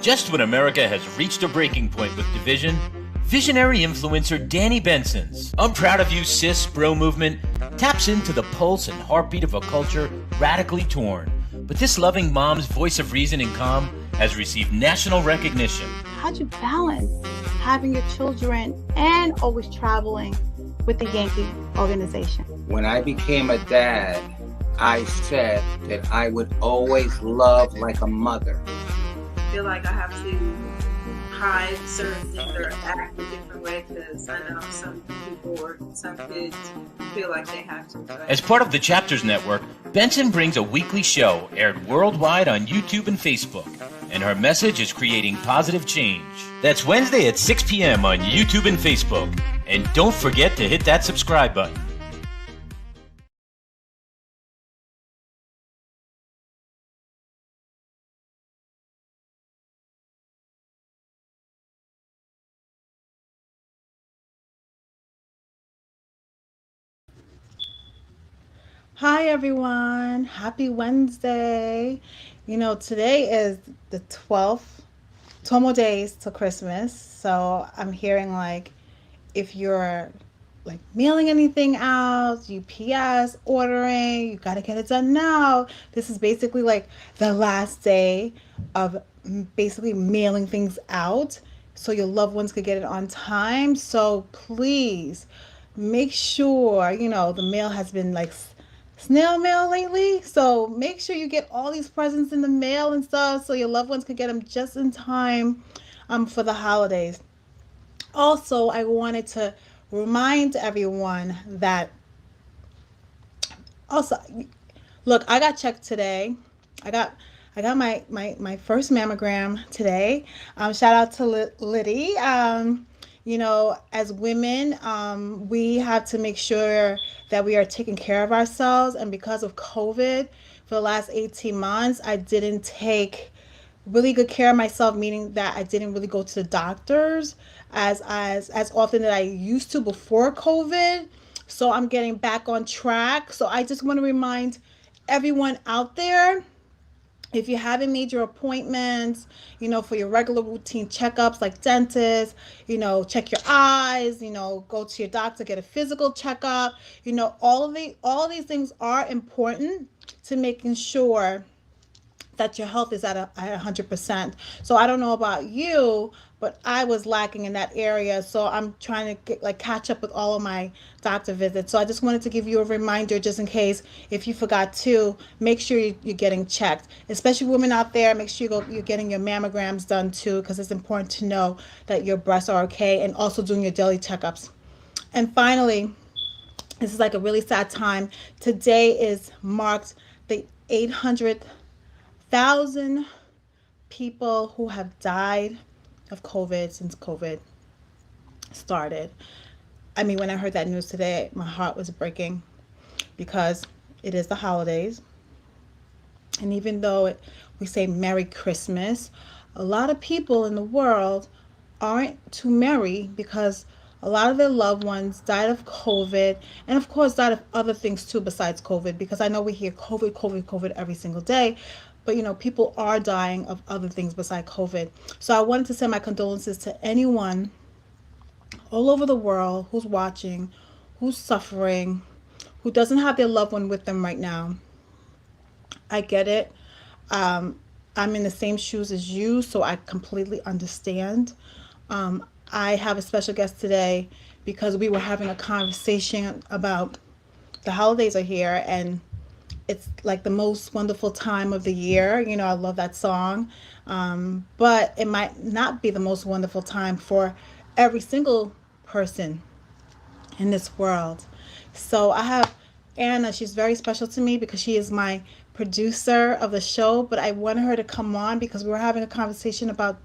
Just when America has reached a breaking point with division, visionary influencer Danny Benson's I'm Proud of You Sis Bro movement taps into the pulse and heartbeat of a culture radically torn. But this loving mom's voice of reason and calm has received national recognition. How'd you balance having your children and always traveling with the Yankee organization? When I became a dad, I said that I would always love like a mother. I feel like I have to hide certain things or act a different way because I know some people or some kids feel like they have to. As part of the Chapters Network, Benson brings a weekly show aired worldwide on YouTube and Facebook, and her message is creating positive change. That's Wednesday at 6 p.m. on YouTube and Facebook. And don't forget to hit that subscribe button. Hi everyone, happy Wednesday. Today is the 12th, 12 more days till Christmas. So I'm hearing if you're mailing anything out, UPS, ordering, you got to get it done now. This is basically the last day of basically mailing things out so your loved ones could get it on time. So please make sure, the mail has been snail mail lately, so make sure you get all these presents in the mail and stuff so your loved ones can get them just in time for the holidays. Also, I wanted to remind everyone that look, I got checked today. I got my first mammogram today. Shout out to Liddy. As women, we have to make sure that we are taking care of ourselves. And because of COVID, for the last 18 months, I didn't take really good care of myself, meaning that I didn't really go to the doctors as often that I used to before COVID. So I'm getting back on track. So I just want to remind everyone out there, if you haven't made your appointments, for your regular routine checkups like dentists, check your eyes, go to your doctor, get a physical checkup, all of these things are important to making sure that your health is at 100%. So I don't know about you, but I was lacking in that area. So I'm trying to catch up with all of my doctor visits. So I just wanted to give you a reminder, just in case if you forgot to, make sure you're getting checked. Especially women out there, make sure you're getting your mammograms done too, because it's important to know that your breasts are okay, and also doing your daily checkups. And finally, this is a really sad time. Today is marked the 800,000 people who have died of COVID since COVID started. I mean, when I heard that news today, my heart was breaking because it is the holidays. And even though we say Merry Christmas, a lot of people in the world aren't too merry because a lot of their loved ones died of COVID, and of course died of other things too besides COVID, because I know we hear COVID every single day. But people are dying of other things besides COVID. So I wanted to send my condolences to anyone all over the world who's watching, who's suffering, who doesn't have their loved one with them right now. I get it. I'm in the same shoes as you, so I completely understand. I have a special guest today because we were having a conversation about the holidays are here, and it's the most wonderful time of the year. I love that song. But it might not be the most wonderful time for every single person in this world. So I have Anna. She's very special to me because she is my producer of the show. But I wanted her to come on because we were having a conversation about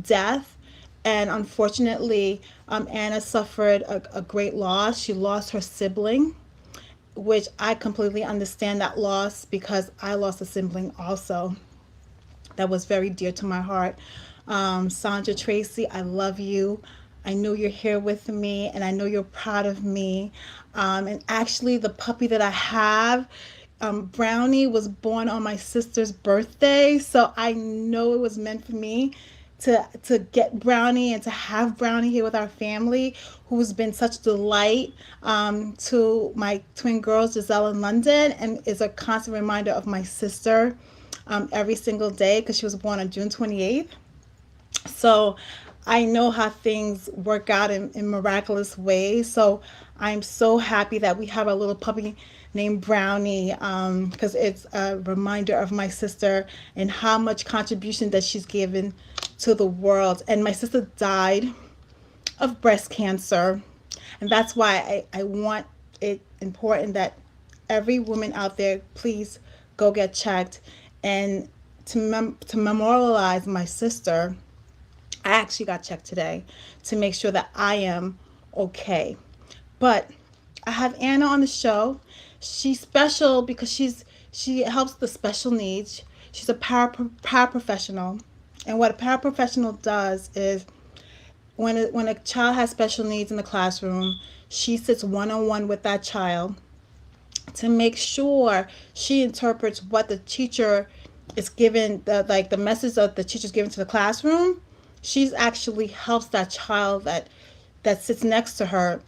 death. And unfortunately, Anna suffered a great loss. She lost her sibling, which I completely understand that loss because I lost a sibling also that was very dear to my heart. Sandra Tracy, I love you. I know you're here with me, and I know you're proud of me. And actually, the puppy that I have Brownie was born on my sister's birthday, so I know it was meant for me to get Brownie and to have Brownie here with our family, who's been such delight to my twin girls, Giselle and London, and is a constant reminder of my sister every single day because she was born on June 28th. So I know how things work out in miraculous ways. So I'm so happy that we have a little puppy named Brownie because it's a reminder of my sister and how much contribution that she's given to the world. And my sister died of breast cancer. And that's why I want it important that every woman out there, please go get checked. And to memorialize my sister, I actually got checked today to make sure that I am okay. But I have Anna on the show. She's special because she helps the special needs. She's a paraprofessional. And what a paraprofessional does is when a child has special needs in the classroom, she sits one on one with that child to make sure she interprets what the teacher is given, the message that the teacher's given to the classroom. She's actually helps that child that sits next to her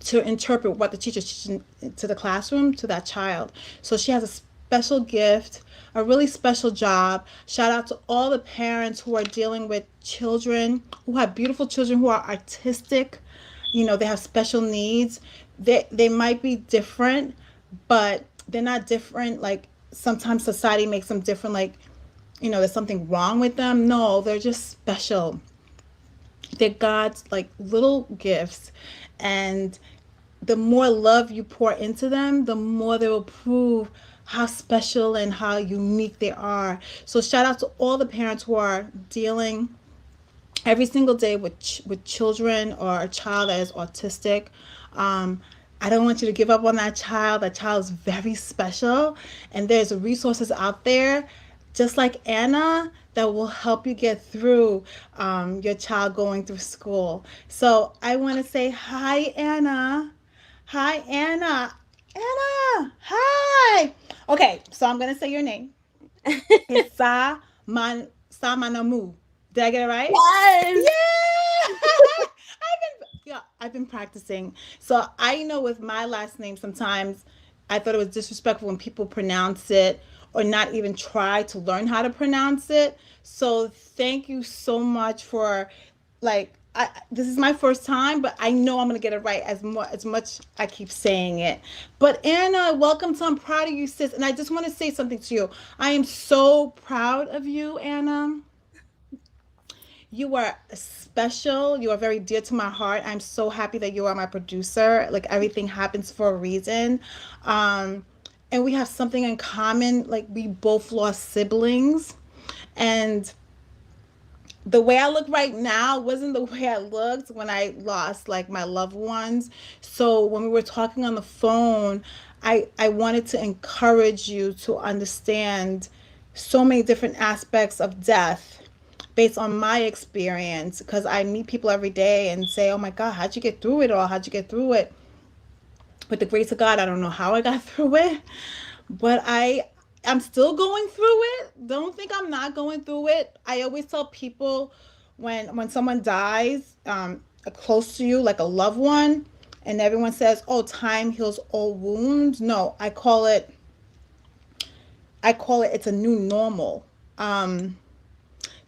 to interpret what the teacher's teaching to the classroom to that child. So she has a special gift, a really special job. Shout out to all the parents who are dealing with children, who have beautiful children who are artistic. You know, they have special needs. They might be different, but they're not different like sometimes society makes them different, like, you know, there's something wrong with them. No, they're just special. They're God's like little gifts. And the more love you pour into them, the more they will prove how special and how unique they are. So shout out to all the parents who are dealing every single day with children or a child that is autistic. Um, I don't want you to give up on that child. That child is very special, and there's resources out there, just like Anna, that will help you get through your child going through school. So I want to say hi, Anna. Hi, Anna. Anna. Hi. Okay, so I'm gonna say your name. It's Samanamu. Did I get it right? Yes. Yeah. I've been practicing. So I know with my last name sometimes I thought it was disrespectful when people pronounce it or not even try to learn how to pronounce it. So thank you so much for this is my first time, but I know I'm gonna get it right as much I keep saying it. But Anna, welcome to I'm proud of you, sis. And I just want to say something to you. I am so proud of you, Anna. You are special. You are very dear to my heart. I'm so happy that you are my producer. Like everything happens for a reason. Um, and we have something in common. Like we both lost siblings. And the way I look right now wasn't the way I looked when I lost like my loved ones. So when we were talking on the phone, I wanted to encourage you to understand so many different aspects of death based on my experience because I meet people every day and say, "Oh my God, how'd you get through it all? How'd you get through it?" With the grace of God, I don't know how I got through it, but I'm still going through it. Don't think I'm not going through it. I always tell people when someone dies, close to you, like a loved one, and everyone says, "Oh, time heals all wounds." No, I call it it's a new normal. Um,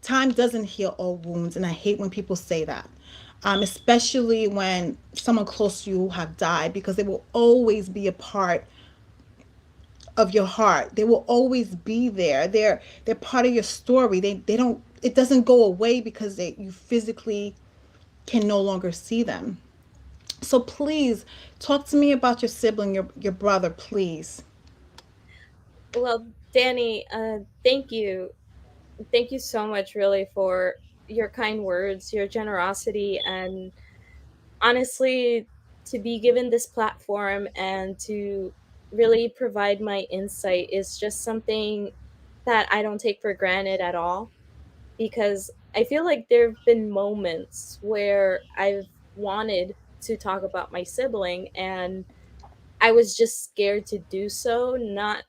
Time doesn't heal all wounds, and I hate when people say that. Especially when someone close to you have died, because they will always be a part of your heart. They will always be there. They're part of your story. They don't. It doesn't go away because you physically can no longer see them. So please talk to me about your sibling, your brother, please. Well, Danny, thank you. Thank you so much, really, for your kind words, your generosity, and honestly, to be given this platform and to really provide my insight is just something that I don't take for granted at all. Because I feel like there have been moments where I've wanted to talk about my sibling, and I was just scared to do so, not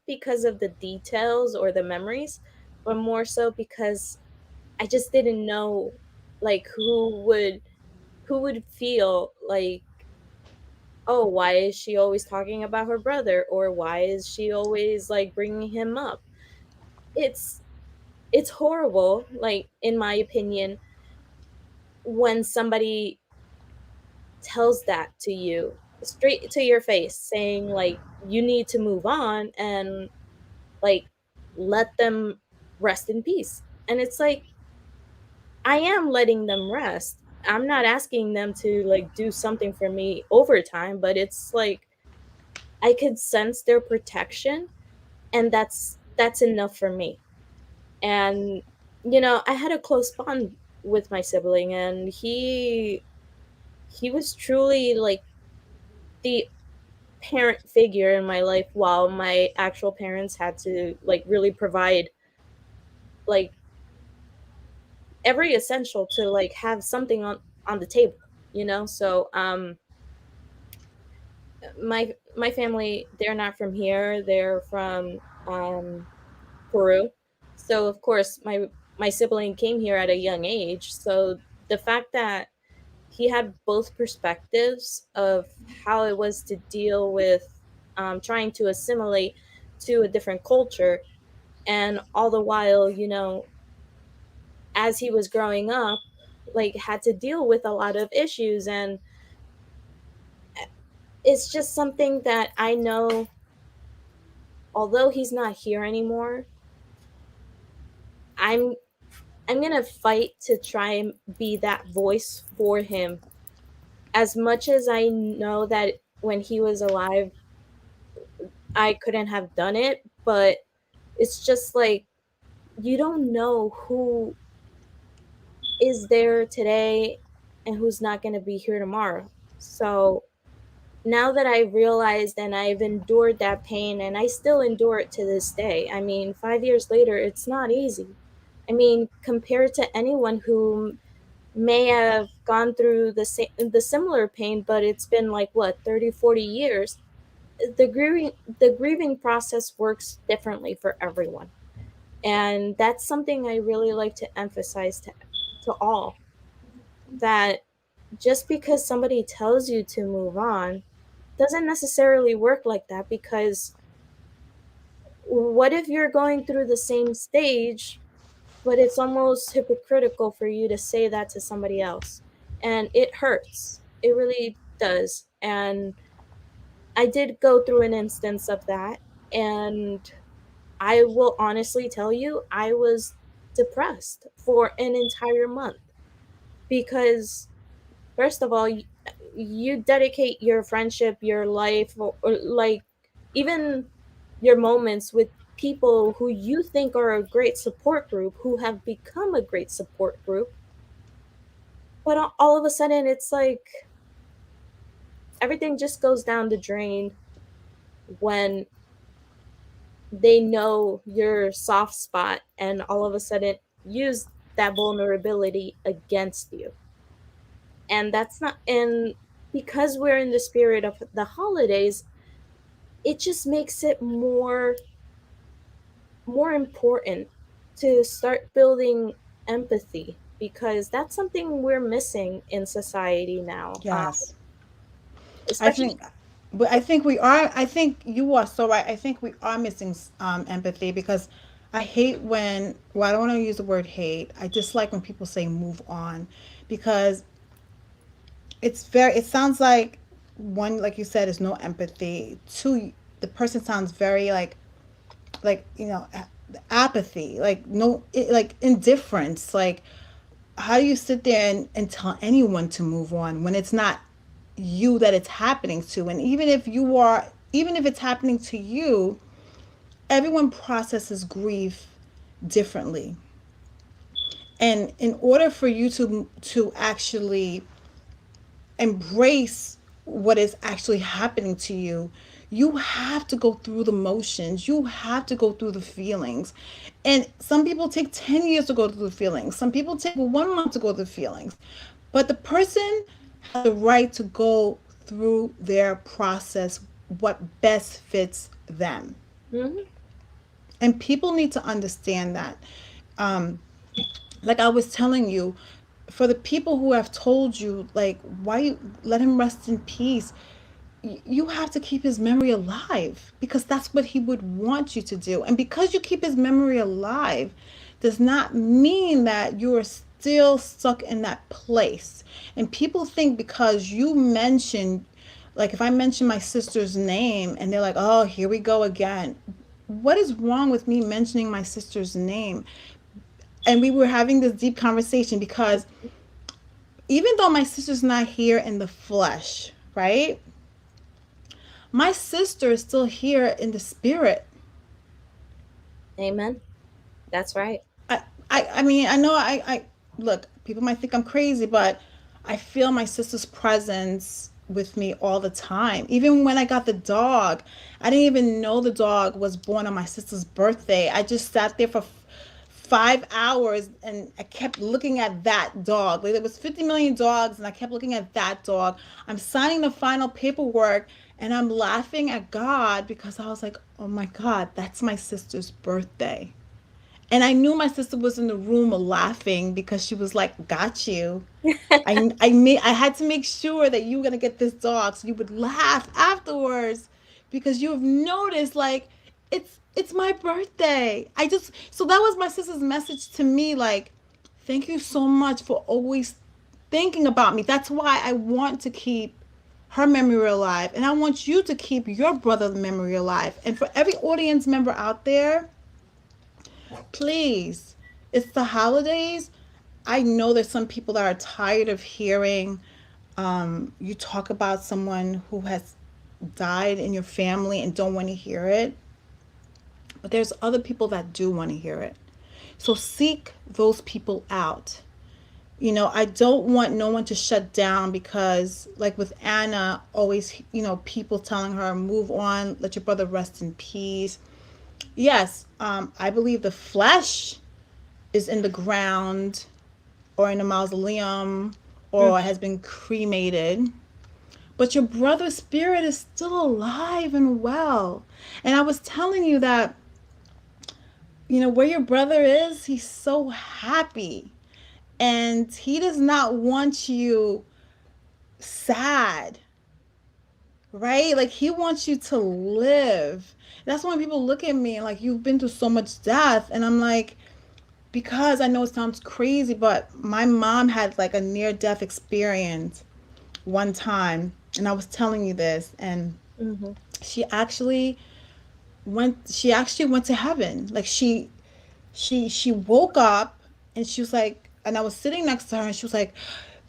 because of the details or the memories, but more so because I just didn't know like who would feel like, oh, why is she always talking about her brother, or why is she always like bringing him up? It's it's horrible, like in my opinion, when somebody tells that to you straight to your face, saying like you need to move on and like let them rest in peace. And it's like, I am letting them rest. I'm not asking them to like do something for me over time, but it's like I could sense their protection, and that's enough for me. And I had a close bond with my sibling, and he was truly like the parent figure in my life, while my actual parents had to like really provide like every essential to like have something on the table. So my family, they're not from here, they're from Peru. So of course my sibling came here at a young age, so the fact that he had both perspectives of how it was to deal with trying to assimilate to a different culture, and all the while, as he was growing up, like had to deal with a lot of issues. And it's just something that I know, although he's not here anymore, i'm I'm gonna fight to try and be that voice for him, as much as I know that when he was alive I couldn't have done it. But it's just like, you don't know who is there today and who's not going to be here tomorrow. So now that I realized and I've endured that pain, and I still endure it to this day. I mean, 5 years later, it's not easy. I mean, compared to anyone who may have gone through the similar pain, but it's been like what, 30, 40 years. The grieving process works differently for everyone. And that's something I really like to emphasize to all, that just because somebody tells you to move on doesn't necessarily work like that. Because what if you're going through the same stage, but it's almost hypocritical for you to say that to somebody else? And it hurts. It really does. And I did go through an instance of that. And I will honestly tell you, I was depressed for an entire month. Because first of all, you dedicate your friendship, your life, or like even your moments with people who you think are a great support group, who have become a great support group. But all of a sudden, it's like everything just goes down the drain when they know your soft spot, and all of a sudden use that vulnerability against you. And that's not, and because we're in the spirit of the holidays, it just makes it more important to start building empathy, because that's something we're missing in society now. Yes. I Especially, think, but I think we are. I think you are so right. I think we are missing empathy, because I hate when. Well, I don't want to use the word hate. I dislike when people say move on, because it's very. It sounds like, one, like you said, is no empathy. Two, the person sounds very like apathy, like no, like indifference. Like, how do you sit there and tell anyone to move on when it's not you that it's happening to? And even if it's happening to you, everyone processes grief differently. And in order for you to actually embrace what is actually happening to you, you have to go through the motions. You have to go through the feelings. And some people take 10 years to go through the feelings. Some people take 1 month to go through the feelings. But the person has the right to go through their process what best fits them. Mm-hmm. And people need to understand that. Um, like I was telling you, for the people who have told you, like, why you let him rest in peace, you have to keep his memory alive because that's what he would want you to do. And because you keep his memory alive does not mean that you're still stuck in that place. And people think because you mention, like if I mention my sister's name and they're like, oh, here we go again. What is wrong with me mentioning my sister's name? And we were having this deep conversation because even though my sister's not here in the flesh, right? My sister is still here in the spirit. Amen. That's right. I mean, I know I look, people might think I'm crazy, but I feel my sister's presence with me all the time. Even when I got the dog, I didn't even know the dog was born on my sister's birthday. I just sat there for 5 hours and I kept looking at that dog. Like there was 50 million dogs and I kept looking at that dog. I'm signing the final paperwork and I'm laughing at God because I was like, oh my God, that's my sister's birthday. And I knew my sister was in the room laughing because she was like, got you. I had to make sure that you were gonna get this dog so you would laugh afterwards because you have noticed like it's my birthday. I just so that was my sister's message to me, like, thank you so much for always thinking about me. That's why I want to keep her memory alive and I want you to keep your brother's memory alive. And for every audience member out there, please, it's the holidays. I know there's some people that are tired of hearing you talk about someone who has died in your family and don't want to hear it. But there's other people that do want to hear it. So seek those people out. You know, I don't want no one to shut down because, like with Anna, always, people telling her, move on, let your brother rest in peace. Yes, I believe the flesh is in the ground or in a mausoleum or has been cremated. But your brother's spirit is still alive and well. And I was telling you that, where your brother is, he's so happy. And he does not want you sad, right? Like he wants you to live. That's when people look at me like, you've been through so much death. And I'm like, because I know it sounds crazy, but my mom had like a near death experience one time. And I was telling you this. And she actually went to heaven. Like she woke up and she was like, and I was sitting next to her and she was like,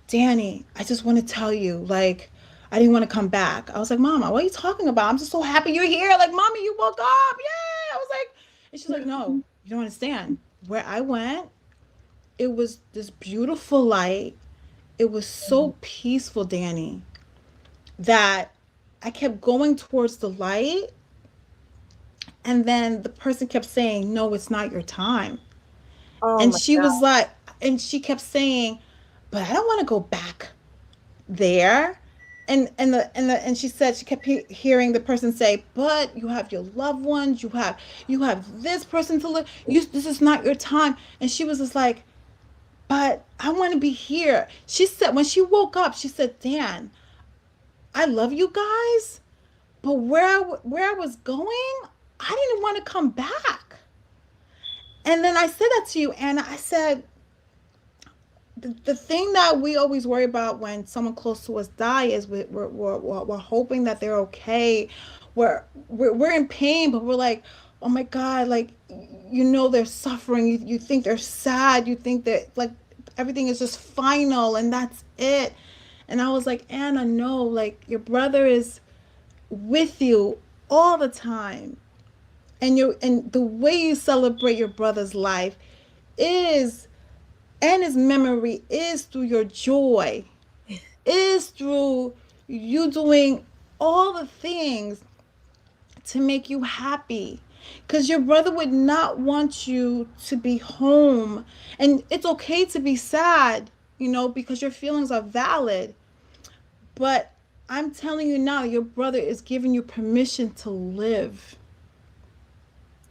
Danny, I just want to tell you, like, I didn't want to come back. I was like, Mama, what are you talking about? I'm just so happy you're here. Like, Mommy, you woke up. Yay. I was like, and she's like, no, you don't understand. Where I went, it was this beautiful light. It was so peaceful, Danny, that I kept going towards the light. And then the person kept saying, no, it's not your time. Oh And my she God. was like, and she kept saying, but I don't want to go back there. And she said she kept hearing the person say, but you have your loved ones, you have this person to live. This is not your time. And she was just like, but I want to be here. She said when she woke up, she said, Dan, I love you guys, but where I was going, I didn't want to come back. And then I said that to you, Anna. I said, the thing that we always worry about when someone close to us die is we're hoping that they're okay. We're in pain, but we're like, oh my God, like, they're suffering. You think they're sad. You think that like everything is just final and that's it. And I was like, Anna, no, like your brother is with you all the time. And the way you celebrate your brother's life is, and his memory is through your joy, is through you doing all the things to make you happy. Because your brother would not want you to be home. And it's okay to be sad, because your feelings are valid. But I'm telling you now, your brother is giving you permission to live.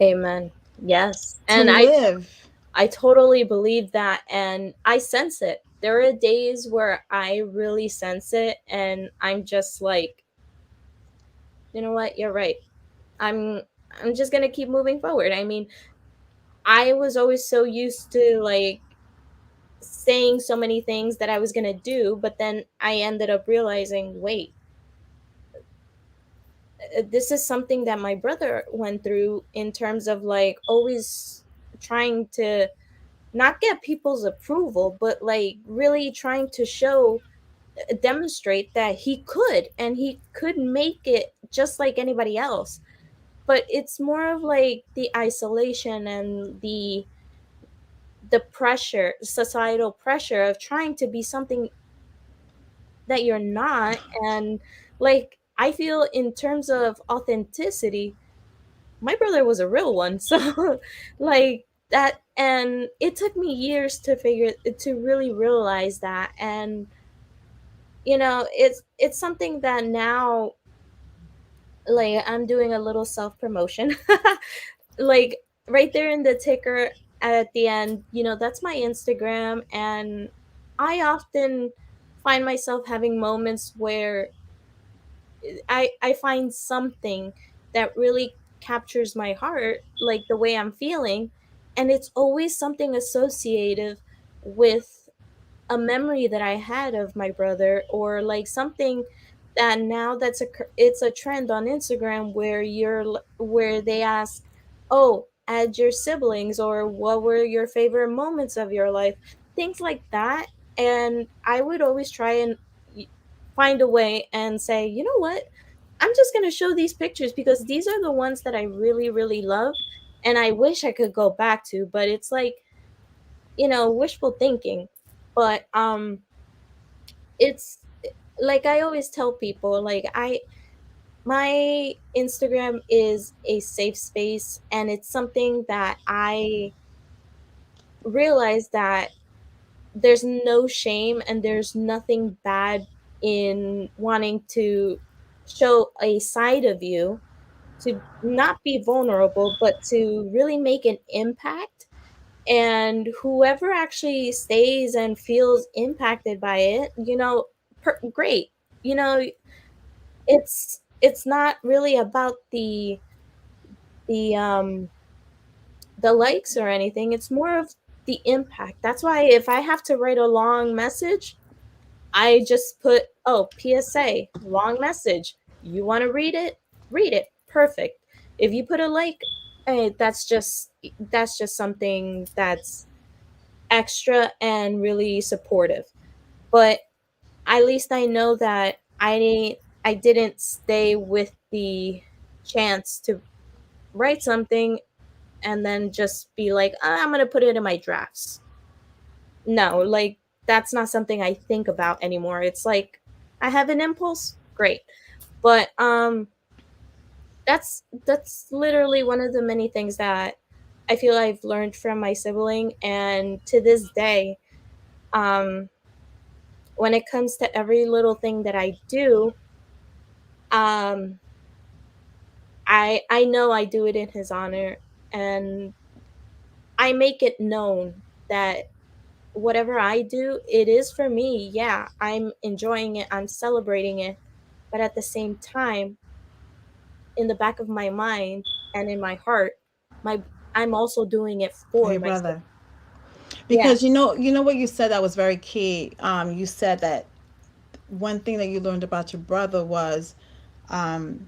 Amen. Yes. To And live. I totally believe that, and I sense it. There are days where I really sense it and I'm just like, you know what? You're right. I'm I'm just going to keep moving forward. I mean, I was always so used to like saying so many things that I was going to do, but then I ended up realizing, wait, this is something that my brother went through in terms of like always trying to not get people's approval, but like really trying to show, demonstrate that he could and he could make it just like anybody else. But it's more of like the isolation and the pressure, societal pressure of trying to be something that you're not. And like I feel in terms of authenticity, my brother was a real one. So like that, and it took me years to really realize that. And it's something that now, like, I'm doing a little self promotion. Like right there in the ticker at the end, that's my Instagram. And I often find myself having moments where I find something that really captures my heart, like the way I'm feeling, and it's always something associated with a memory that I had of my brother, or like something that now it's a trend on Instagram where where they ask, "Oh, add your siblings," or "What were your favorite moments of your life?" Things like that. And I would always try and y- find a way and say, "You know what? I'm just going to show these pictures because these are the ones that I really really love and I wish I could go back to." But it's like, wishful thinking. But it's like I always tell people, like, my Instagram is a safe space, and it's something that I realize that there's no shame and there's nothing bad in wanting to show a side of you, to not be vulnerable but to really make an impact. And whoever actually stays and feels impacted by it, great. you know it's not really about the the likes or anything. It's more of the impact. That's why if I have to write a long message, I just put, oh, PSA, long message. You want to read it? Read it. Perfect. If you put a like, that's just something that's extra and really supportive. But at least I know that I didn't stay with the chance to write something and then just be like, I'm gonna put it in my drafts." No, like that's not something I think about anymore. It's like I have an impulse, great. But that's literally one of the many things that I feel I've learned from my sibling. And to this day, um when it comes to every little thing that I do, um I know I do it in his honor, and I make it known that whatever I do, it is for me. Yeah, I'm enjoying it, I'm celebrating it, but at the same time, in the back of my mind and in my heart, my I'm also doing it For for your myself. brother. Yeah. Because you know what you said that was very key. You said that one thing that you learned about your brother was um,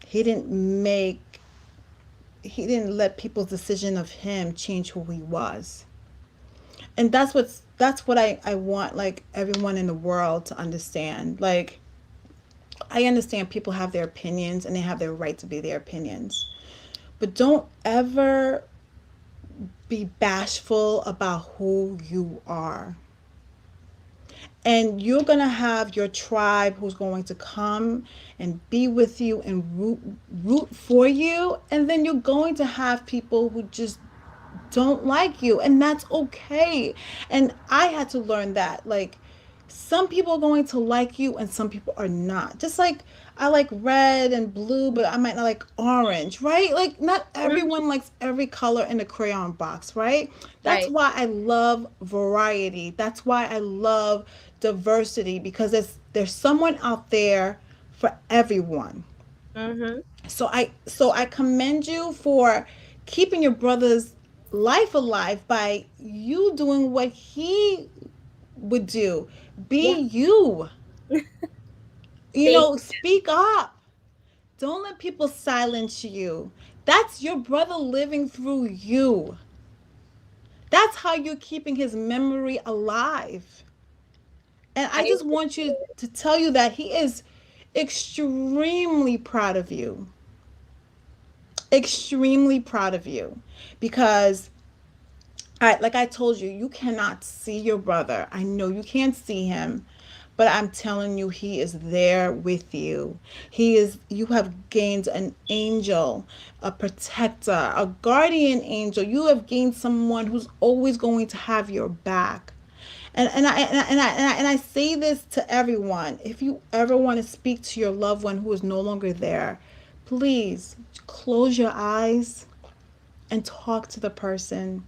he didn't make he didn't let people's decision of him change who he was. And that's what I want like everyone in the world to understand. Like I understand people have their opinions and they have their right to be their opinions. But don't ever be bashful about who you are. And you're going to have your tribe who's going to come and be with you and root for you, and then you're going to have people who just don't like you, and that's okay. And I had to learn that, like, Some people are going to like you and some people are not. Just like I like red and blue, but I might not like orange, right? Like not Mhm. everyone likes every color in the crayon box, right? That's Right. why I love variety. That's why I love diversity because there's someone out there for everyone. Mhm. So I commend you for keeping your brother's life alive by you doing what he would do. Be Yeah. you. Thank Speak up. Don't let people silence you. That's your brother living through you. That's how you're keeping his memory alive. And I I just want you to tell you that he is extremely proud of you. Extremely proud of you. Because like I told you, you cannot see your brother. I know you can't see him, but I'm telling you, he is there with you. You have gained an angel, a protector, a guardian angel. You have gained someone who's always going to have your back. And I say this to everyone. If you ever want to speak to your loved one who is no longer there, please close your eyes and talk to the person.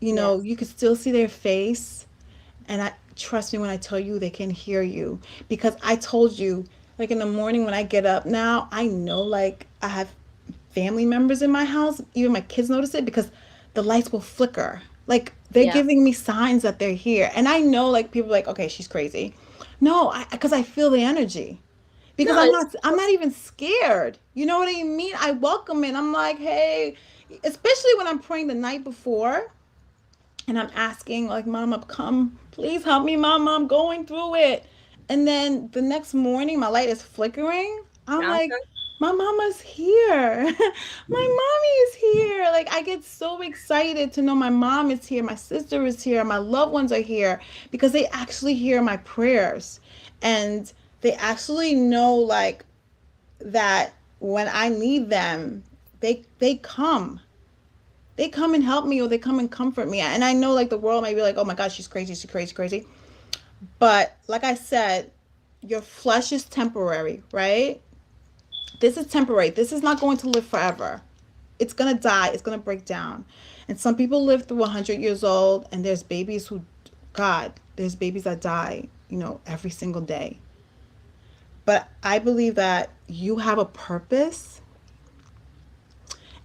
yes. You can still see their face, and I trust me when I tell you they can hear you, because I told you, like in the morning when I get up now, I know like I have family members in my house. Even my kids notice it because the lights will flicker. Like they're Yeah. giving me signs that they're here, and I know like people are like, okay, she's crazy. No, because I feel the energy. Because No, I'm it's not I'm not even scared. You know what I mean? I welcome it. I'm like, hey, especially when I'm praying the night before and I'm asking like, Mama, come, please help me, Mama, I'm going through it. And then the next morning my light is flickering. I'm like, uh-huh. my mama's here. My mommy is here. Like I get so excited to know my mom is here, my sister is here, my loved ones are here, because they actually hear my prayers. And they actually know like that when I need them, they come. They come and help me, or they come and comfort me. And I know like the world might be like, oh my gosh, she's crazy, she's crazy, crazy. But like I said, your flesh is temporary, right? This is temporary. This is not going to live forever. It's going to die, it's going to break down. And some people live through 100 years old, and there's babies who, God, there's babies that die, every single day. But I believe that you have a purpose,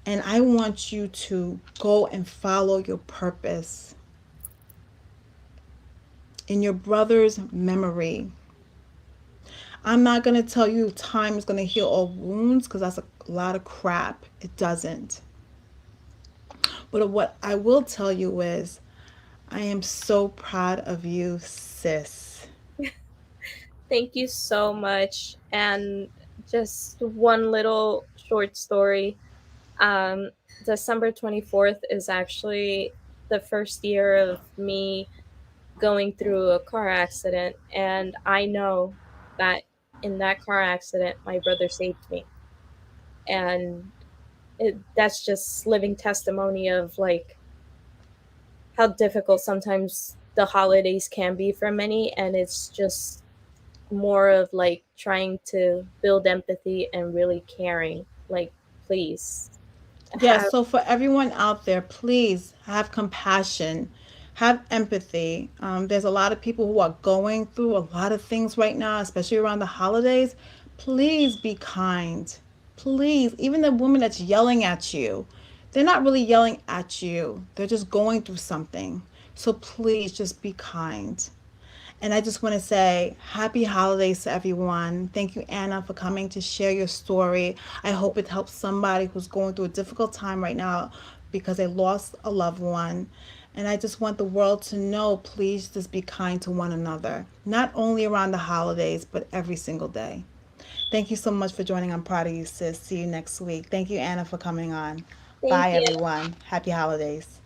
and I want you to go and follow your purpose in your brother's memory. I'm not going to tell you time is going to heal all wounds, because that's a lot of crap. It doesn't. But what I will tell you is, I am so proud of you, sis. Thank you so much. And just one little short story. Um, December 24th is actually the first year of me going through a car accident. And I know that in that car accident, my brother saved me. And that's just living testimony of like how difficult sometimes the holidays can be for many. And it's just more of like trying to build empathy and really caring. Like, please Yes, have, so for everyone out there, please have compassion, have empathy. There's a lot of people who are going through a lot of things right now, especially around the holidays. Please be kind. Please, even the woman that's yelling at you, they're not really yelling at you, they're just going through something. So please just be kind. And I just want to say happy holidays to everyone. Thank you, Anna, for coming to share your story. I hope it helps somebody who's going through a difficult time right now because they lost a loved one. And I just want the world to know, please just be kind to one another, not only around the holidays, but every single day. Thank you so much for joining. I'm proud of you, sis. See you next week. Thank you, Anna, for coming on. thank Bye, you. everyone. Happy holidays.